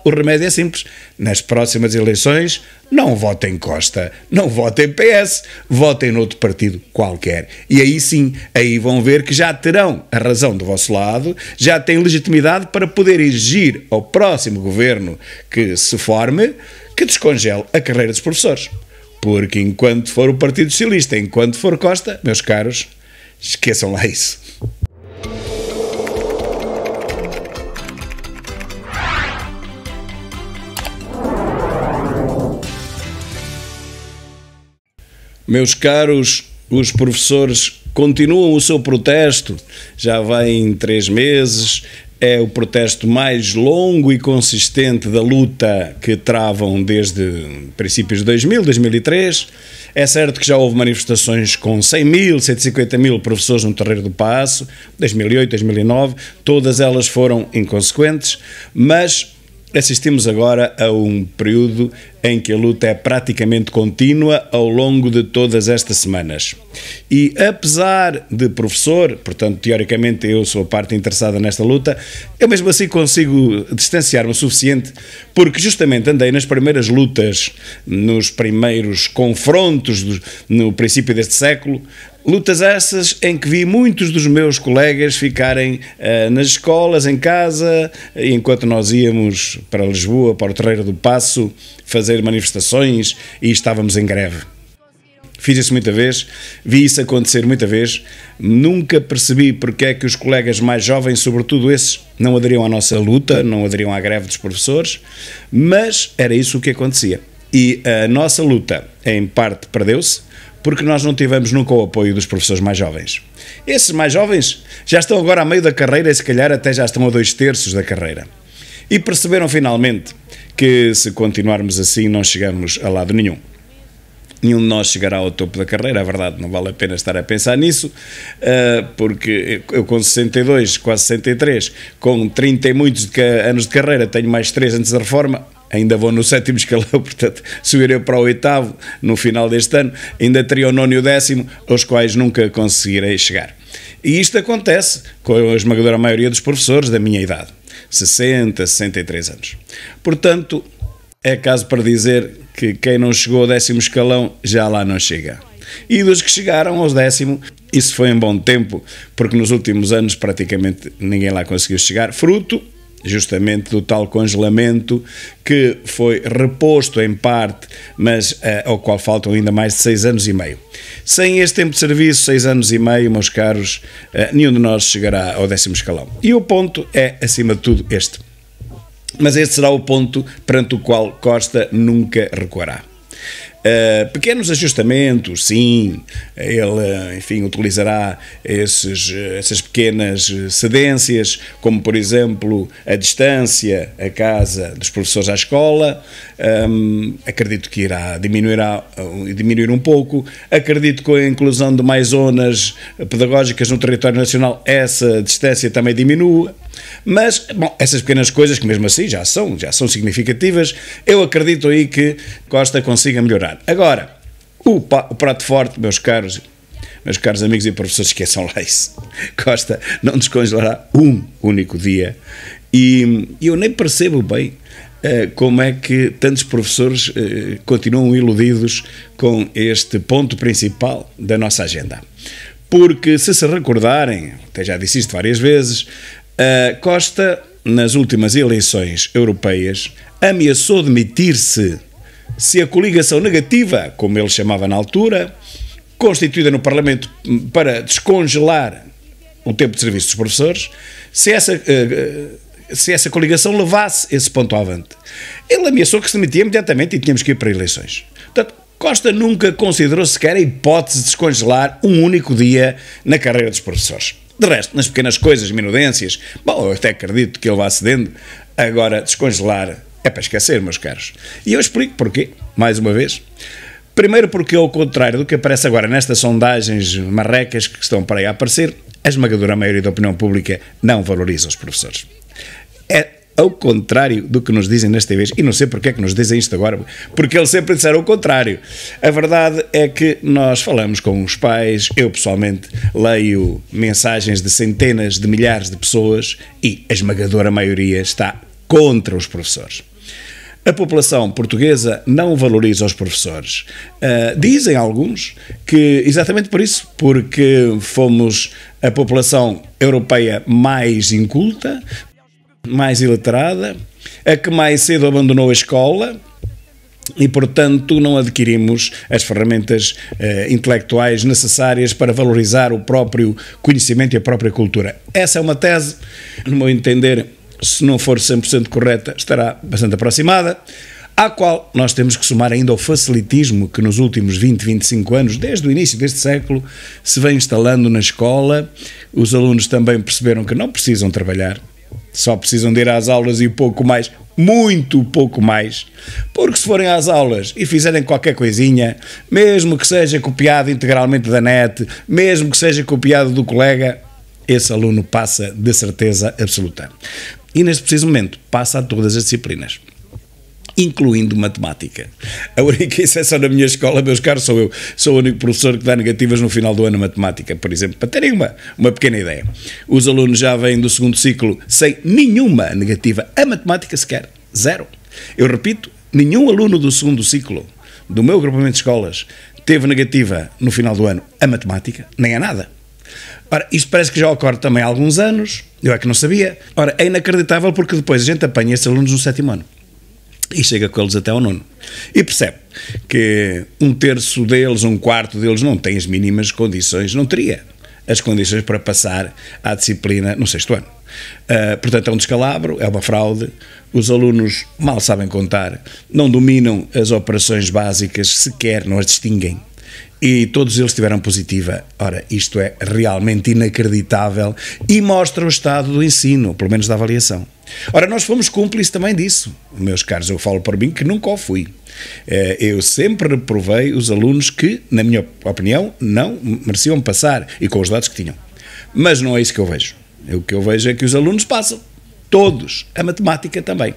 o remédio é simples. Nas próximas eleições, não votem Costa, não votem PS, votem noutro partido qualquer. E aí sim, aí vão ver que já terão a razão do vosso lado, já têm legitimidade para poder exigir ao próximo governo que se forme que descongele a carreira dos professores. Porque enquanto for o Partido Socialista, enquanto for Costa, meus caros, esqueçam lá isso. Meus caros, os professores continuam o seu protesto, já vem 3 meses, é o protesto mais longo e consistente da luta que travam desde princípios de 2003. É certo que já houve manifestações com 100 mil, 150 mil professores no Terreiro do Paço, 2008, 2009, todas elas foram inconsequentes, mas assistimos agora a um período em que a luta é praticamente contínua ao longo de todas estas semanas. E apesar de professor, portanto, teoricamente eu sou a parte interessada nesta luta, eu mesmo assim consigo distanciar-me o suficiente porque justamente andei nas primeiras lutas, nos primeiros confrontos no princípio deste século, lutas essas em que vi muitos dos meus colegas ficarem nas escolas, em casa, enquanto nós íamos para Lisboa, para o Terreiro do Paço, fazer manifestações e estávamos em greve. Fiz isso muita vez, vi isso acontecer muita vez, nunca percebi porque é que os colegas mais jovens, sobretudo esses, não aderiam à nossa luta, não aderiam à greve dos professores, mas era isso o que acontecia. E a nossa luta, em parte, perdeu-se, porque nós não tivemos nunca o apoio dos professores mais jovens. Esses mais jovens já estão agora a meio da carreira e se calhar até já estão a 2/3 da carreira. E perceberam finalmente que se continuarmos assim não chegamos a lado nenhum. Nenhum de nós chegará ao topo da carreira, é verdade, não vale a pena estar a pensar nisso, porque eu com 62, quase 63, com 30 e muitos anos de carreira, tenho mais 3 antes da reforma, ainda vou no 7º escalão, portanto, subirei para o 8º no final deste ano, ainda teria o 9º e o 10º, aos quais nunca conseguirei chegar. E isto acontece com a esmagadora maioria dos professores da minha idade, 60, 63 anos. Portanto, é caso para dizer que quem não chegou ao 10º escalão já lá não chega. E dos que chegaram aos 10º, isso foi em bom tempo, porque nos últimos anos praticamente ninguém lá conseguiu chegar, fruto justamente do tal congelamento que foi reposto em parte, mas ao qual faltam ainda mais de 6 anos e meio. Sem este tempo de serviço, 6 anos e meio, meus caros, nenhum de nós chegará ao 10º escalão. E o ponto é, acima de tudo, este. Mas este será o ponto perante o qual Costa nunca recuará. Pequenos ajustamentos, sim, ele, enfim, utilizará essas pequenas cedências, como, por exemplo, a distância, a casa dos professores à escola, acredito que irá diminuir um pouco, acredito que com a inclusão de mais zonas pedagógicas no território nacional, essa distância também diminua, mas, bom, essas pequenas coisas que mesmo assim já são significativas, eu acredito aí que Costa consiga melhorar. Agora, o prato forte, meus caros amigos e professores, esqueçam lá isso. Costa não descongelará um único dia e eu nem percebo bem como é que tantos professores continuam iludidos com este ponto principal da nossa agenda. Porque, se recordarem, até já disse isto várias vezes, Costa, nas últimas eleições europeias, ameaçou demitir-se se a coligação negativa, como ele chamava na altura, constituída no Parlamento para descongelar o tempo de serviço dos professores, se essa coligação levasse esse ponto avante. Ele ameaçou que se demitia imediatamente e tínhamos que ir para eleições. Portanto, Costa nunca considerou sequer a hipótese de descongelar um único dia na carreira dos professores. De resto, nas pequenas coisas, minudências, bom, eu até acredito que ele vá cedendo, agora descongelar é para esquecer, meus caros. E eu explico porquê, mais uma vez. Primeiro porque, ao contrário do que aparece agora nestas sondagens marrecas que estão para aí a aparecer, a esmagadora maioria da opinião pública não valoriza os professores. É ao contrário do que nos dizem nas TVs, e não sei porque é que nos dizem isto agora, porque eles sempre disseram o contrário. A verdade é que nós falamos com os pais, eu pessoalmente leio mensagens de centenas de milhares de pessoas e a esmagadora maioria está contra os professores. A população portuguesa não valoriza os professores. Dizem alguns que exatamente por isso, porque fomos a população europeia mais inculta, mais iletrada, a que mais cedo abandonou a escola e, portanto, não adquirimos as ferramentas intelectuais necessárias para valorizar o próprio conhecimento e a própria cultura. Essa é uma tese, no meu entender, se não for 100% correta, estará bastante aproximada, à qual nós temos que somar ainda o facilitismo que nos últimos 20, 25 anos, desde o início deste século, se vem instalando na escola. Os alunos também perceberam que não precisam trabalhar, só precisam de ir às aulas e pouco mais, muito pouco mais, porque se forem às aulas e fizerem qualquer coisinha, mesmo que seja copiado integralmente da net, mesmo que seja copiado do colega, esse aluno passa de certeza absoluta. E neste preciso momento passa a todas as disciplinas, incluindo matemática. A única exceção na minha escola, meus caros, sou eu. Sou o único professor que dá negativas no final do ano matemática, por exemplo, para terem uma pequena ideia. Os alunos já vêm do segundo ciclo sem nenhuma negativa. A matemática sequer, zero. Eu repito, nenhum aluno do segundo ciclo do meu agrupamento de escolas teve negativa no final do ano a matemática, nem a nada. Ora, isto parece que já ocorre também há alguns anos, eu é que não sabia. Ora, é inacreditável porque depois a gente apanha esses alunos no 7º ano e chega com eles até ao 9º e percebe que 1/3 deles, 1/4 deles não tem as mínimas condições, não teria as condições para passar à disciplina no 6º ano. Portanto, é um descalabro, é uma fraude. Os alunos mal sabem contar, não dominam as operações básicas, sequer não as distinguem. E todos eles tiveram positiva. Ora, isto é realmente inacreditável e mostra o estado do ensino, pelo menos da avaliação. Ora, nós fomos cúmplices também disso. Meus caros, eu falo por mim que nunca o fui. Eu sempre reprovei os alunos que, na minha opinião, não mereciam passar e com os dados que tinham. Mas não é isso que eu vejo. O que eu vejo é que os alunos passam. Todos. A matemática também.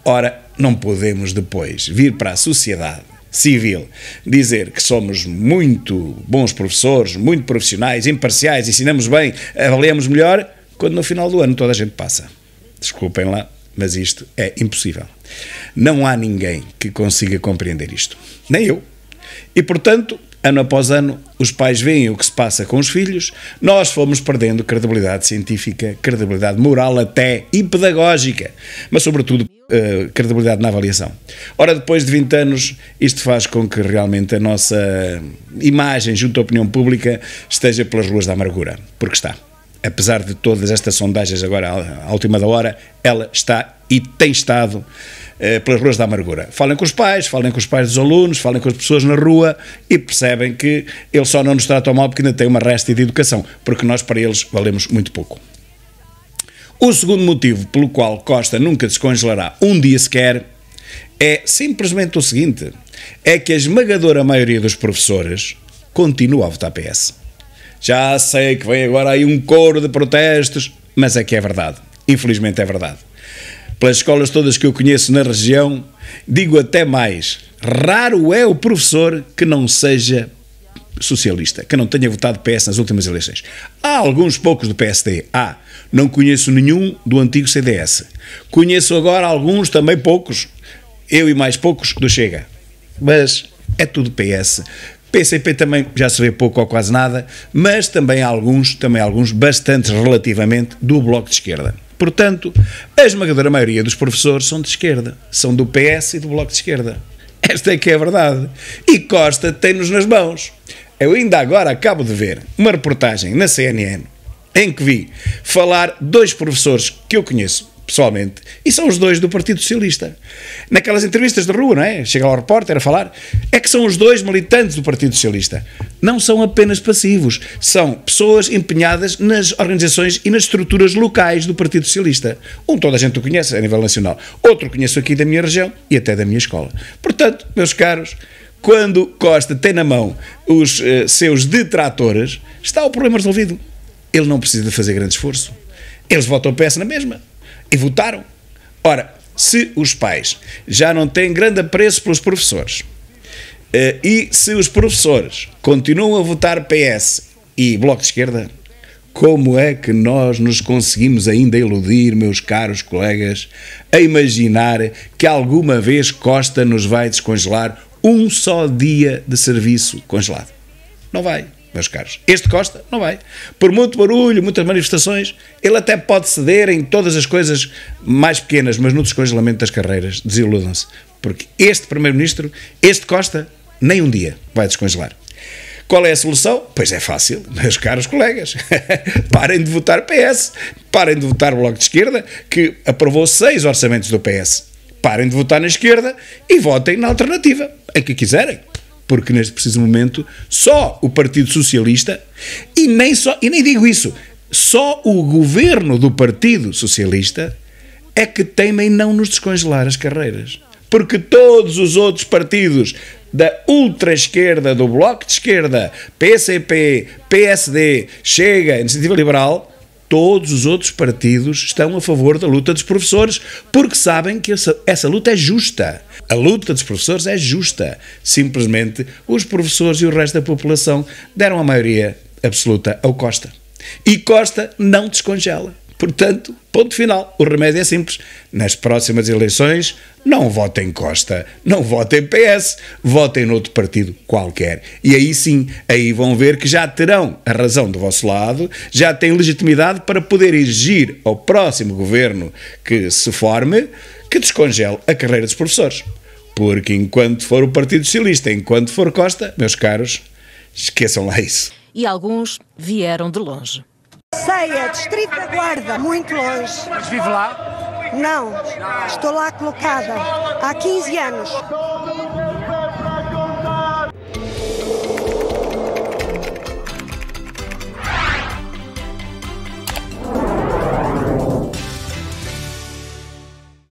Ora, não podemos depois vir para a sociedade civil dizer que somos muito bons professores, muito profissionais, imparciais, ensinamos bem, avaliamos melhor, quando no final do ano toda a gente passa. Desculpem lá, mas isto é impossível. Não há ninguém que consiga compreender isto. Nem eu. E, portanto, ano após ano, os pais veem o que se passa com os filhos, nós fomos perdendo credibilidade científica, credibilidade moral até e pedagógica, mas sobretudo credibilidade na avaliação. Ora, depois de 20 anos, isto faz com que realmente a nossa imagem junto à opinião pública esteja pelas ruas da amargura, porque está. Apesar de todas estas sondagens agora à última da hora, ela está e tem estado pelas ruas da amargura. Falem com os pais dos alunos, falem com as pessoas na rua e percebem que eles só não nos tratam mal porque ainda têm uma réstia de educação, porque nós para eles valemos muito pouco. O segundo motivo pelo qual Costa nunca descongelará um dia sequer é simplesmente o seguinte, é que a esmagadora maioria dos professores continua a votar PS. Já sei que vem agora aí um coro de protestos, mas é que é verdade, infelizmente é verdade. Pelas escolas todas que eu conheço na região, digo até mais, raro é o professor que não seja socialista, que não tenha votado PS nas últimas eleições. Há alguns poucos do PSD, não conheço nenhum do antigo CDS. Conheço agora alguns, também poucos, eu e mais poucos do Chega. Mas é tudo PS. PCP também já se vê pouco ou quase nada, mas também há alguns bastantes relativamente, do Bloco de Esquerda. Portanto, a esmagadora maioria dos professores são de esquerda, são do PS e do Bloco de Esquerda. Esta é que é a verdade. E Costa tem-nos nas mãos. Eu ainda agora acabo de ver uma reportagem na CNN em que vi falar dois professores que eu conheço pessoalmente e são os dois do Partido Socialista. Naquelas entrevistas de rua, não é? Chega lá o repórter a falar, é que são os dois militantes do Partido Socialista. Não são apenas passivos, são pessoas empenhadas nas organizações e nas estruturas locais do Partido Socialista. Toda a gente o conhece a nível nacional, outro conheço aqui da minha região e até da minha escola. Portanto, meus caros, quando Costa tem na mão os seus detratores, está o problema resolvido. Ele não precisa de fazer grande esforço. Eles votam PS na mesma. E votaram. Ora, se os pais já não têm grande apreço pelos professores e se os professores continuam a votar PS e Bloco de Esquerda, Como é que nós nos conseguimos ainda iludir, meus caros colegas, a imaginar que alguma vez Costa nos vai descongelar um só dia de serviço congelado? Não vai, meus caros. Este Costa não vai. Por muito barulho, muitas manifestações, ele até pode ceder em todas as coisas mais pequenas, mas no descongelamento das carreiras, desiludam-se. Porque este Primeiro-Ministro, este Costa, nem um dia vai descongelar. Qual é a solução? Pois é fácil, meus caros colegas. Parem de votar PS, parem de votar o Bloco de Esquerda, que aprovou 6 orçamentos do PS. Parem de votar na esquerda e votem na alternativa, em que quiserem. Porque neste preciso momento só o Partido Socialista, e nem digo isso, só o governo do Partido Socialista é que teima em não nos descongelar as carreiras. Porque todos os outros partidos da ultra-esquerda, do Bloco de Esquerda, PCP, PSD, Chega, Iniciativa Liberal, todos os outros partidos estão a favor da luta dos professores, porque sabem que essa luta é justa. A luta dos professores é justa. Simplesmente os professores e o resto da população deram a maioria absoluta ao Costa. E Costa não descongela. Portanto, ponto final. O remédio é simples. Nas próximas eleições, não votem Costa, não votem PS, votem noutro partido qualquer. E aí sim, aí vão ver que já terão a razão do vosso lado, já têm legitimidade para poder exigir ao próximo governo que se forme que descongele a carreira dos professores. Porque enquanto for o Partido Socialista, enquanto for Costa, meus caros, esqueçam lá isso. E alguns vieram de longe. Ceia, Distrito da Guarda, muito longe. Mas vive lá? Não, estou lá colocada há 15 anos.